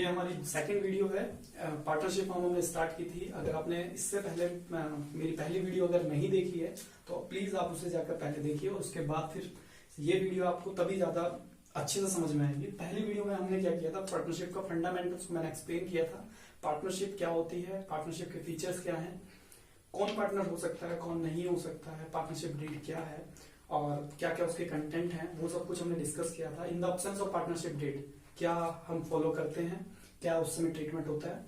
हमारी second video है। Partnership form हमने स्टार्ट की थी। अगर आपने इससे पहले मेरी पहली वीडियो अगर नहीं देखी है तो प्लीज आप उसे जाकर पहले देखिए और उसके बाद फिर ये वीडियो आपको तभी ज्यादा अच्छे से समझ में आएगी। पहली वीडियो में हमने क्या किया था, पार्टनरशिप का फंडामेंटल्स को मैंने एक्सप्लेन किया था। पार्टनरशिप क्या होती है, पार्टनरशिप के फीचर्स क्या हैं, कौन पार्टनर हो सकता है, कौन नहीं हो सकता है, पार्टनरशिप डीड क्या है और क्या क्या उसके कंटेंट हैं, वो सब कुछ हमने डिस्कस किया था। In the options of partnership deed क्या हम फॉलो करते हैं, क्या उस समय ट्रीटमेंट होता है।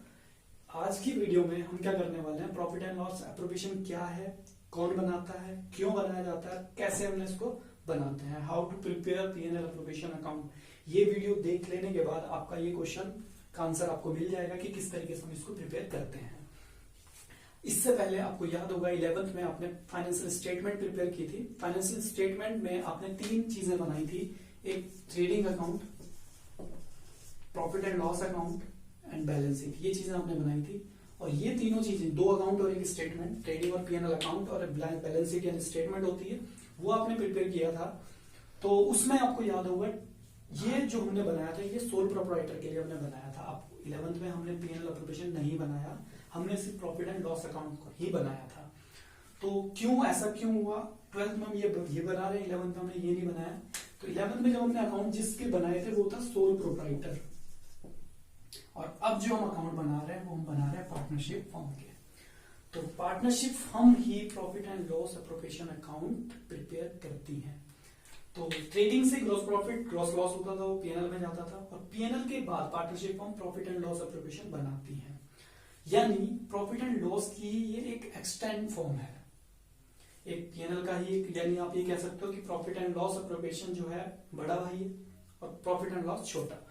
आज की वीडियो में हम क्या करने वाले हैं, प्रॉफिट एंड लॉस एप्रोप्रिएशन क्या है, कौन बनाता है, क्यों बनाया जाता है, कैसे हमने इसको बनाते हैं, how to prepare PNL appropriation account. ये वीडियो देख लेने के बाद आपका ये क्वेश्चन का आंसर आपको मिल जाएगा कि किस तरीके से हम इसको प्रिपेयर करते हैं। इससे पहले आपको याद होगा 11th में आपने फाइनेंशियल स्टेटमेंट प्रिपेयर की थी। फाइनेंशियल स्टेटमेंट में आपने 3 चीजें बनाई थी, एक trading account, profit and loss account and balance sheet. ये चीजें आपने बनाई थी और ये तीनों चीजें, 2 अकाउंट और एक स्टेटमेंट, ट्रेडिंग और पीएनएल अकाउंट और बैलेंस शीट यानी स्टेटमेंट होती है, वो आपने प्रिपेयर किया था। तो उसमें आपको याद होगा ये जो हमने बनाया था ये सोल प्रोप्राइटर के लिए हमने बनाया था। आप 11th में हमने पीएनएल एप्रोप्रिएशन नहीं बनाया, हमने सिर्फ प्रॉफिट एंड लॉस अकाउंट को ही बनाया था। तो क्यों ऐसा क्यों हुआ, 12th में हम ये बना रहे हैं, 11th में हमने ये नहीं बनाया। तो 11th में जब हमने अकाउंट जिसके बनाए थे वो था सोल प्रोप्राइटर, और अब जो हम अकाउंट बना रहे हैं वो हम बना रहे हैं पार्टनरशिप फर्म के। तो partnership firm he profit and loss appropriation account prepare करती है। तो ट्रेडिंग से ग्रॉस प्रॉफिट ग्रॉस लॉस होता था, वो पीएनएल में जाता था, और पीएनएल के बाद partnership firm profit and loss appropriation बनाती है। यानी प्रॉफिट एंड लॉस की ये एक एक्सटेंड फॉर्म है, एक पीएनएल का ही एक, यानी आप ये कह सकते हो कि प्रॉफिट एंड लॉस एप्रोप्रिएशन जो है बड़ा भाई है और प्रॉफिट एंड लॉस छोटा।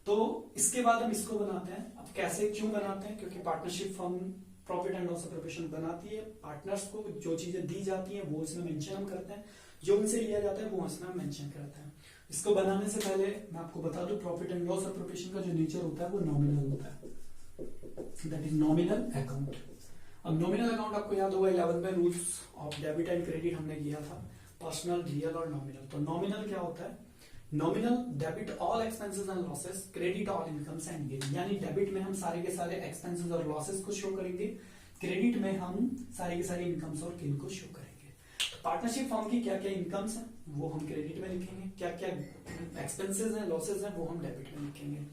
तो इसके बाद हम इसको बनाते हैं। अब कैसे क्यों बनाते हैं, क्योंकि partnership firm profit and loss appropriation बनाती है, पार्टनर्स को जो चीजें दी जाती हैं वो इसमें मेंशन हम करते हैं, जो उनसे लिया जाता है वो इसमें हम मेंशन करते हैं। इसको बनाने से पहले मैं आपको बता दूं, प्रॉफिट एंड लॉस एप्रोप्रिएशन का जो नेचर होता है वो नॉमिनल होता है, दैट इज नॉमिनल अकाउंट। अब नॉमिनल अकाउंट आपको याद होगा 11th में rules of debit and credit हमने किया था, पर्सनल, रियल और नॉमिनल। तो नॉमिनल क्या होता है, nominal debit all expenses and losses, credit all incomes and gain. यानी डेबिट में हम सारे के सारे एक्सपेंसेस और लॉसेस को शो करेंगे, क्रेडिट में हम सारे के सारे इनकम्स और गेन को शो करेंगे। तो पार्टनरशिप फर्म की क्या क्या इनकम्स हैं वो हम क्रेडिट में लिखेंगे, क्या क्या एक्सपेंसेस हैं, लॉसेस हैं वो हम डेबिट में लिखेंगे।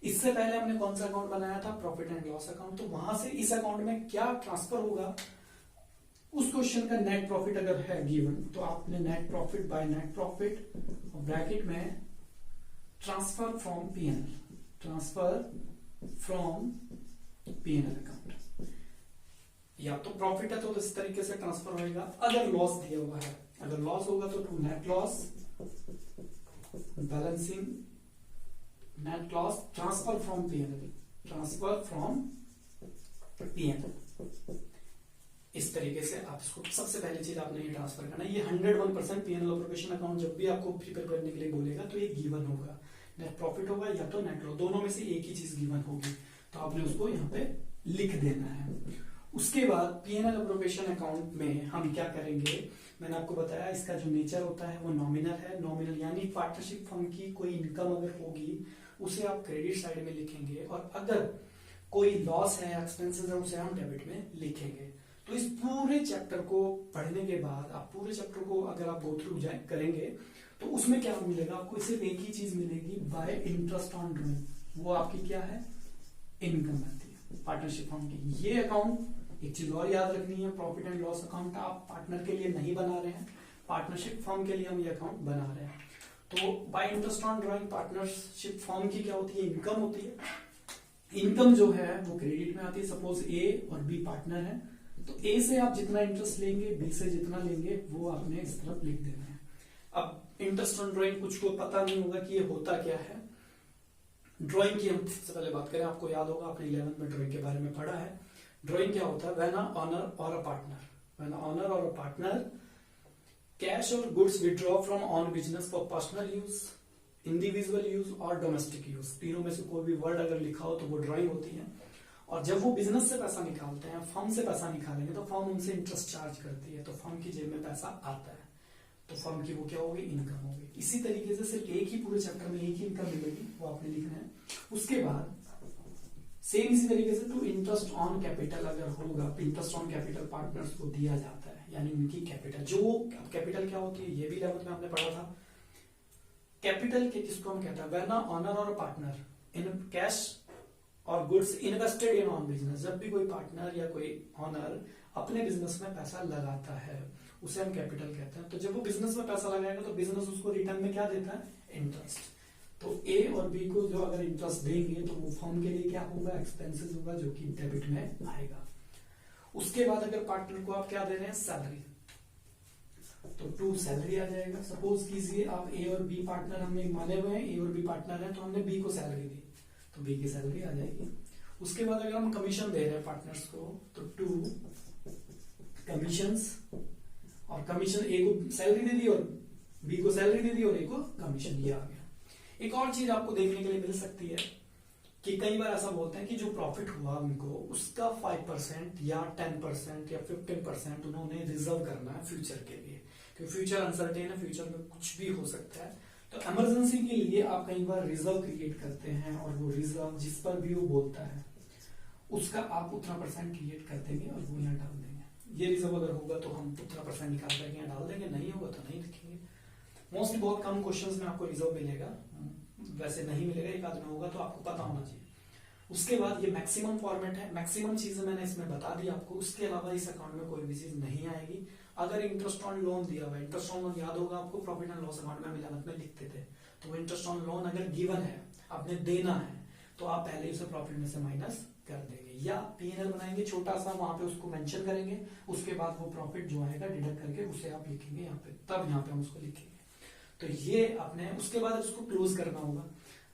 इससे पहले हमने कौन सा अकाउंट बनाया था, प्रॉफिट एंड लॉस अकाउंट। तो वहां से इस अकाउंट में क्या ट्रांसफर होगा, उस क्वेश्चन का नेट प्रॉफिट अगर है गिवन तो आपने net profit by net profit bracket में transfer from PNL, transfer from PNL account. या तो प्रॉफिट है तो इस तरीके से ट्रांसफर होगा, अगर लॉस दिया हुआ है, अगर लॉस होगा तो to net loss, balancing net loss, transfer from PNL, transfer from PNL. इस तरीके से आप इसको, सबसे पहली चीज आपने ये ट्रांसफर करना है। ये 101% पीएनएल एप्रोप्रिएशन अकाउंट जब भी आपको प्रिपेयर करने के लिए बोलेगा तो ये गिवन होगा, नेट प्रॉफिट होगा या तो नेट लॉस, दोनों में से एक ही चीज गिवन होगी। तो आपने उसको यहाँ पे लिख देना है। उसके बाद पीएनएल एप्रोप्रिएशन अकाउंट में हम क्या करेंगे, मैंने आपको बताया इसका जो नेचर होता है वो नॉमिनल है। नॉमिनल यानी पार्टनरशिप फर्म की कोई इनकम अगर होगी उसे आप क्रेडिट साइड में लिखेंगे, और अगर कोई लॉस है, एक्सपेंसेस है, उसे हम डेबिट में लिखेंगे। तो इस पूरे चैप्टर को पढ़ने के बाद, आप पूरे चैप्टर को अगर आप गो थ्रू करेंगे तो उसमें क्या मिलेगा आपको, सिर्फ एक ही चीज मिलेगी, बाय इंटरेस्ट ऑन ड्रॉइंग। वो आपकी क्या है, इनकम आती है पार्टनरशिप फर्म की। ये अकाउंट, एक चीज और याद रखनी है, प्रॉफिट एंड लॉस अकाउंट आप पार्टनर के लिए नहीं बना रहे हैं, पार्टनरशिप फर्म के लिए हम ये अकाउंट बना रहे हैं। तो bye interest on drawing partnership firm की क्या होती है, इनकम होती है। इनकम जो है वो क्रेडिट में आती है। सपोज ए और बी पार्टनर है, तो ए से आप जितना इंटरेस्ट लेंगे, बी से जितना लेंगे वो आपने इस तरफ लिख देना है। अब इंटरेस्ट ऑन ड्रॉइंग कुछ को पता नहीं होगा कि ये होता क्या है। ड्रॉइंग की हम सबसे पहले बात करें, आपको याद होगा आपने 11th में ड्रॉइंग के बारे में पढ़ा है। ड्रॉइंग क्या होता है, व्हेन अ ओनर और a partner, when a owner और अ पार्टनर कैश और goods withdraw from on business for personal use, individual use और डोमेस्टिक यूज, तीनों में से कोई भी वर्ड अगर लिखा हो तो वो ड्रॉइंग होती है। और जब वो बिजनेस से पैसा निकालते हैं, फर्म से पैसा निकालेंगे तो फर्म उनसे इंटरेस्ट चार्ज करती है, तो फर्म की जेब में पैसा आता है, तो फर्म की वो क्या होगी, इनकम होगी। इसी तरीके से सिर्फ एक ही पूरे चैप्टर में एक ही इनकम मिलेगी, वो आपने लिखना है। उसके बाद सेम इसी तरीके से टू इंटरेस्ट ऑन कैपिटल अगर होगा, इंटरेस्ट ऑन कैपिटल पार्टनर्स को दिया जाता है, यानी उनकी कैपिटल, जो कैपिटल क्या होती है ये भी 11th में हमने पढ़ा था। कैपिटल के किसको हम कहते हैं, व्हेन अ ओनर और पार्टनर इन कैश और goods invested in on business, जब भी कोई पार्टनर या कोई ओनर अपने बिजनेस में पैसा लगाता है उसे हम कैपिटल कहते हैं। तो जब वो बिजनेस में पैसा लगाएगा तो बिजनेस उसको रिटर्न में क्या देता है, इंटरेस्ट। तो ए और बी को जो अगर इंटरेस्ट देंगे तो वो फर्म के लिए क्या होगा, एक्सपेंसेस होगा, जो कि डेबिट में आएगा। उसके बाद अगर पार्टनर को आप क्या दे रहे हैं, सैलरी, तो टू सैलरी आ जाएगा। सपोज कीजिए आप ए और बी पार्टनर हमने माने हुए हैं, ए और बी पार्टनर है, तो हमने बी को सैलरी दी तो बी की सैलरी आ जाएगी। उसके बाद अगर हम कमीशन दे रहे हैं पार्टनर्स को तो टू कमीशंस, और कमीशन ए को सैलरी दे दी और बी को सैलरी दे दी और ए को कमीशन, ये आ गया। एक और चीज आपको देखने के लिए मिल सकती है कि कई बार ऐसा बोलते हैं कि जो प्रॉफिट हुआ उनको उसका 5% या 10% या 15% उन्होंने रिजर्व करना है फ्यूचर के लिए, क्योंकि फ्यूचर अनसर्टेन है, फ्यूचर में कुछ भी हो सकता है। तो इमरजेंसी के लिए आप कई बार रिजर्व क्रिएट करते हैं और वो रिजर्व जिस पर भी वो बोलता है उसका आप उतना परसेंट क्रिएट कर देंगे और वो यहाँ डाल देंगे। ये रिजर्व अगर होगा तो हम उतना परसेंट निकाल करके यहाँ डाल देंगे, नहीं होगा तो नहीं लिखेंगे। मोस्टली बहुत कम क्वेश्चंस में आपको रिजर्व मिलेगा, वैसे नहीं मिलेगा, एक आदमी होगा, तो आपको पता होना चाहिए। उसके बाद ये मैक्सिमम फॉर्मेट है, मैक्सिमम चीजें मैंने इसमें बता दी आपको। उसके अलावा इस अकाउंट में कोई भी चीज नहीं आएगी। अगर इंटरेस्ट ऑन लोन दिया हुआ है, इंटरेस्ट ऑन लोन याद होगा आपको, प्रॉफिट एंड लॉस अकाउंट में हम 11th में लिखते थे, तो वो इंटरेस्ट ऑन लोन अगर गिवन है, आपने देना है, तो आप पहले उसे प्रॉफिट में से माइनस कर देंगे या पीएनएल बनाएंगे छोटा सा, वहां पे उसको मेंशन करेंगे। उसके बाद वो प्रॉफिट जो आएगा डिडक्ट करके उसे आप लिखेंगे यहाँ पे, तब यहाँ पे हम उसको लिखेंगे। तो ये आपने उसके बाद उसको क्लोज करना होगा।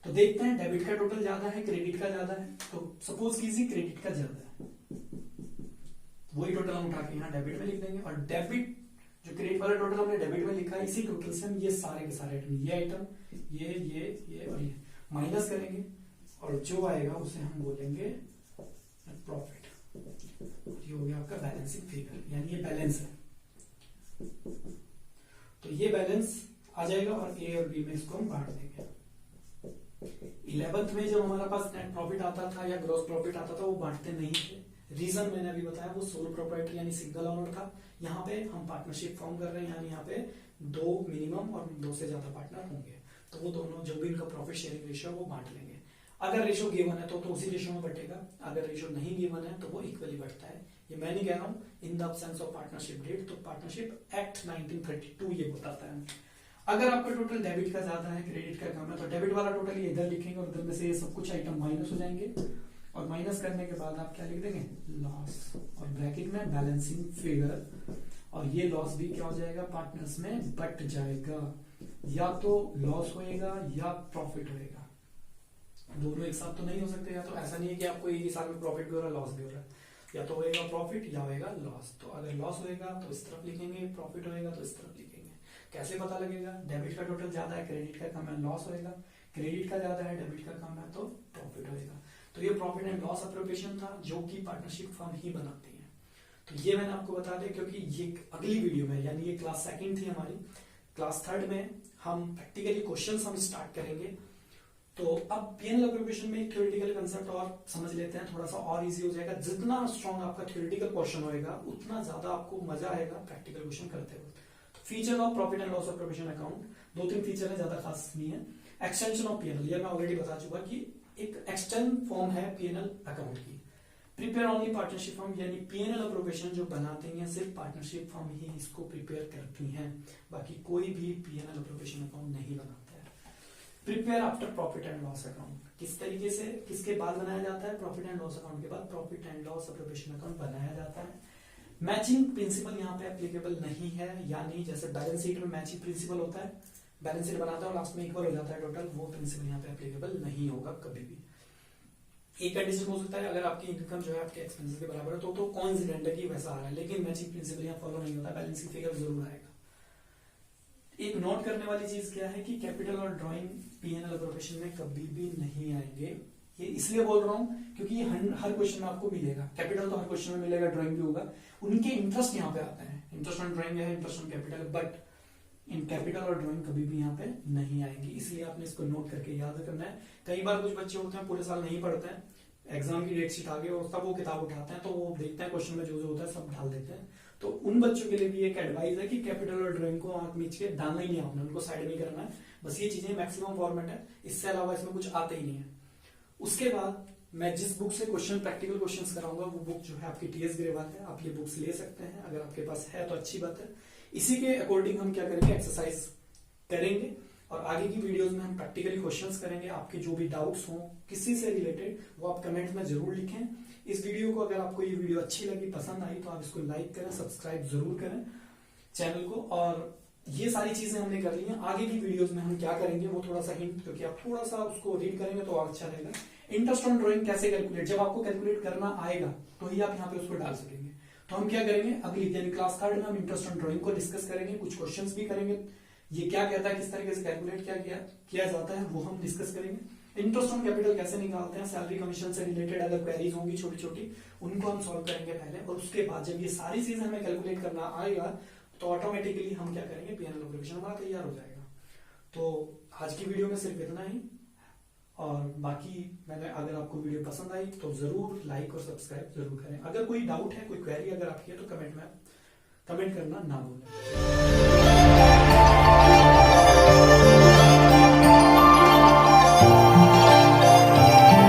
तो देखते हैं डेबिट का टोटल ज्यादा है, क्रेडिट का ज्यादा है। तो सपोज कीजिए क्रेडिट का ज्यादा है, वही टोटल हम उठा के यहाँ डेबिट में लिख देंगे। और डेबिट जो क्रेडिट वाला टोटल हमने डेबिट में लिखा है, इसी टोटल से हम ये सारे के सारे आइटम, ये आइटम, ये और ये माइनस करेंगे और जो आएगा उसे हम बोलेंगे प्रॉफिट। ये हो गया आपका बैलेंसिंग फिगर, यानी ये बैलेंस है। तो ये बैलेंस आ जाएगा और ए और बी में इसको हम बांट देंगे। 11th में जब हमारे पास नेट प्रॉफिट आता था या ग्रॉस प्रॉफिट आता था, वो बांटते नहीं थे। रीजन मैंने अभी बताया, वो सोल प्रोप्राइटर यानी सिंगल ओनर था। यहाँ पे हम पार्टनरशिप फॉर्म कर रहे हैं, यानी यहाँ पे 2 मिनिमम और 2 से ज्यादा पार्टनर होंगे, तो वो दोनों जो भी इनका प्रॉफिट शेयरिंग रेशियो वो बांट लेंगे। अगर रेशियो गिवन है तो उसी रेशियो में बटेगा, अगर रेशियो नहीं गिवन है तो वो इक्वली बढ़ता है। ये मैं नहीं कह रहा हूँ, in the absence of partnership deed, तो पार्टनरशिप एक्ट 1932 ये बताता है। अगर आपका टोटल डेबिट का ज्यादा है, क्रेडिट का कम है, तो डेबिट वाला टोटल ये इधर लिखेंगे और इधर में से ये सब कुछ आइटम माइनस हो जाएंगे। और माइनस करने के बाद आप क्या लिख देंगे, लॉस, और ब्रैकेट में बैलेंसिंग फिगर। और ये लॉस भी क्या हो जाएगा, पार्टनर्स में बट जाएगा, या तो लॉस होएगा या प्रॉफिट होएगा। दोनों एक साथ तो नहीं हो सकते, या तो ऐसा नहीं है कि आपको एक साल में प्रॉफिट भी हो रहा है लॉस भी हो रहा है, या तो होएगा प्रॉफिट या होएगा लॉस। तो अगर लॉस होएगा तो इस तरफ लिखेंगे, प्रॉफिट होएगा तो इस तरफ लिखेंगे। कैसे पता लगेगा, डेबिट का टोटल ज्यादा है, क्रेडिट का कम है, लॉस होएगा। क्रेडिट का ज्यादा है, डेबिट का कम है, तो प्रॉफिट होएगा। तो ये प्रॉफिट एंड लॉस अप्रोप्रिएशन था, जो कि पार्टनरशिप फर्म ही बनाती है। तो ये मैंने आपको बता दिया, क्योंकि ये अगली वीडियो में, यानी ये क्लास 2 थी हमारी, क्लास 3 में हम प्रैक्टिकली क्वेश्चंस हम स्टार्ट करेंगे। तो अब पीएनएल अप्रोप्रिएशन में एक थ्योरेटिकल कंसेप्ट और समझ लेते हैं, थोड़ा सा और इजी हो जाएगा। जितना स्ट्रॉन्ग आपका थ्योरेटिकल क्वेश्चन होएगा उतना ज्यादा आपको मजा आएगा प्रैक्टिकल क्वेश्चन करते हुए। Feature of profit and loss appropriation account, 2-3 feature है, ज्यादा खास नहीं है। एक्सटेंशन ऑफ पीएनएल, ये मैं ऑलरेडी बता चुका कि एक एक्सटेंड फॉर्म है पीएनएल अकाउंट की। प्रिपेयर ओनली पार्टनरशिप फर्म, यानी पीएनएल अप्रोप्रिएशन जो बनाती हैं सिर्फ पार्टनरशिप फर्म ही इसको प्रिपेयर करती हैं, बाकी कोई भी पीएनएल अप्रोप्रिएशन अकाउंट नहीं बनाता है। Prepare after profit and loss account, किस तरीके से, किसके बाद बनाया जाता है, प्रॉफिट एंड लॉस अकाउंट के बाद profit and loss appropriation account बनाया जाता है। मैचिंग प्रिंसिपल यहाँ पे एप्लीकेबल नहीं है, यानी जैसे बैलेंस शीट में मैचिंग प्रिंसिपल होता है, बैलेंस शीट बनाता है और लास्ट में इक्वल हो जाता है टोटल, वो प्रिंसिपल यहाँ पे एप्लीकेबल नहीं होगा कभी भी। एक कंडीशन हो सकता है, अगर आपकी इनकम जो है आपके एक्सपेंसेस के बराबर है तो कोइंसिडेंट है कि वैसा आ रहा है, लेकिन मैचिंग प्रिंसिपल यहाँ फॉलो नहीं होता, बैलेंसिंग फिगर जरूर आएगा। एक नोट करने वाली चीज क्या है कि कैपिटल और ड्राइंग पीएनएल अप्रोप्रिएशन में कभी भी नहीं आएंगे। ये इसलिए बोल रहा हूं क्योंकि ये हर क्वेश्चन में आपको मिलेगा, कैपिटल तो हर क्वेश्चन में मिलेगा, ड्राइंग भी होगा। उनके इंटरेस्ट यहाँ पे आते हैं, इंटरेस्ट ऑन ड्राइंग है, interest on capital, but in capital और ड्राइंग कभी भी यहाँ पे नहीं आएंगी, इसलिए आपने इसको नोट करके याद करना है। कई बार कुछ बच्चे होते हैं पूरे साल नहीं पढ़ते हैं, एग्जाम की डेट शीट आ गई और तब वो किताब उठाते हैं तो वो देखते हैं क्वेश्चन में जो जो होता है सब डाल देते हैं। तो उन बच्चों के लिए भी एक एडवाइस है कि कैपिटल और ड्राइंग को आंख मीच के डालना ही नहीं है आपने, उनको साइड में करना है। बस ये चीजें मैक्सिमम फॉर्मेट है, इससे अलावा इसमें कुछ आते ही नहीं है। उसके बाद मैं जिस बुक से क्वेश्चन प्रैक्टिकल क्वेश्चंस कराऊंगा वो बुक जो है आपकी टीएस ग्रेवाल है, आप ये बुक्स ले सकते हैं, अगर आपके पास है तो अच्छी बात है। इसी के अकॉर्डिंग हम क्या करेंगे, एक्सरसाइज करेंगे और आगे की वीडियोस में हम प्रैक्टिकली क्वेश्चंस करेंगे। आपके जो भी डाउट्स हो किसी से रिलेटेड वो आप कमेंट में जरूर लिखें। इस वीडियो को अगर आपको ये वीडियो अच्छी लगी, पसंद आई, तो आप इसको लाइक करें, सब्सक्राइब जरूर करें चैनल को। और ये सारी चीजें हमने कर ली हैं, आगे की वीडियोस में हम क्या करेंगे वो थोड़ा सा हिंट, क्योंकि आप थोड़ा सा उसको रीड करेंगे तो और अच्छा रहेगा। इंटरेस्ट ऑन ड्राइंग कैसे कैलकुलेट, जब आपको कैलकुलेट करना आएगा तो ही आप यहाँ पे उसको डाल सकेंगे। तो हम क्या करेंगे, अगली यानी क्लास 3 में हम इंटरेस्ट ऑन ड्राइंग को डिस्कस करेंगे, कुछ क्वेश्चंस भी करेंगे, ये क्या कहता है, किस तरीके से कैलकुलेट किया जाता है वो हम डिस्कस करेंगे। इंटरेस्ट ऑन कैपिटल कैसे निकालते हैं, सैलरी कमीशन से रिलेटेड अगर क्वेरीज होंगी छोटी छोटी उनको हम सॉल्व करेंगे पहले, और उसके बाद जब ये सारी चीजें हमें कैलकुलेट करना आएगा तो ऑटोमेटिकली हम क्या करेंगे, पीएनएल कैलकुलेशन हमारा तैयार हो जाएगा। तो आज की वीडियो में सिर्फ इतना ही, और बाकी मैंने अगर आपको वीडियो पसंद आई तो जरूर लाइक और सब्सक्राइब जरूर करें। अगर कोई डाउट है, कोई क्वेरी अगर आपकी है तो कमेंट करना ना भूलें।